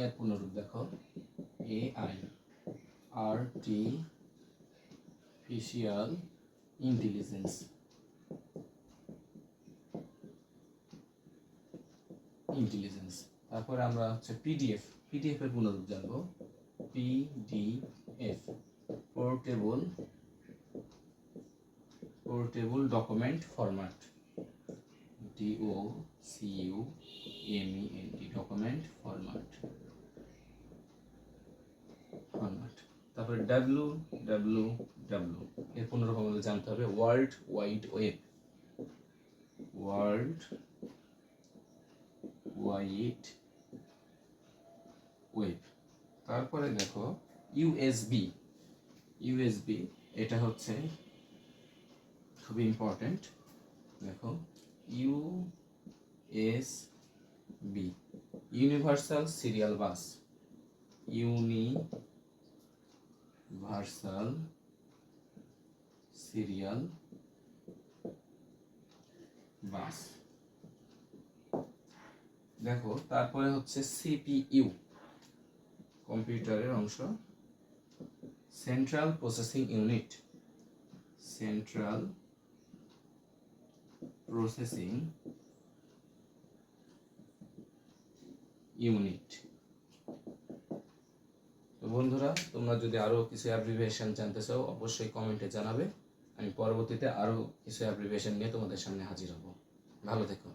এর পূর্ণরূপ দেখো, AI, আর্টিফিশিয়াল ইন্টেলিজেন্স। তারপরে আমরা হচ্ছে পিডিএফ এর পূর্ণরূপ জানবো, PDF, portable document format, DOCUMENT, document format. তারপরে WWW এর পূর্ণরূপ আমাদের জানতে হবে, ওয়ার্ল্ড ওয়াইড ওয়েব। তারপরে দেখো USB, এটা হচ্ছে খুবই ইম্পর্টেন্ট। দেখো USB, ইউনিভার্সাল সিরিয়াল বাস, দেখো তারপরে হচ্ছে CPU, কম্পিউটারের অংশ, সেন্ট্রাল প্রসেসিং ইউনিট। তো বন্ধুরা, তোমরা যদি আরো কিছু অ্যাব্রিভিয়েশন জানতে চাও অবশ্যই কমেন্টে জানাবে। আমি পরবর্তীতে আরো কিছু অ্যাব্রিভিয়েশন নিয়ে তোমাদের সামনে হাজির হব। ভালো থেকো।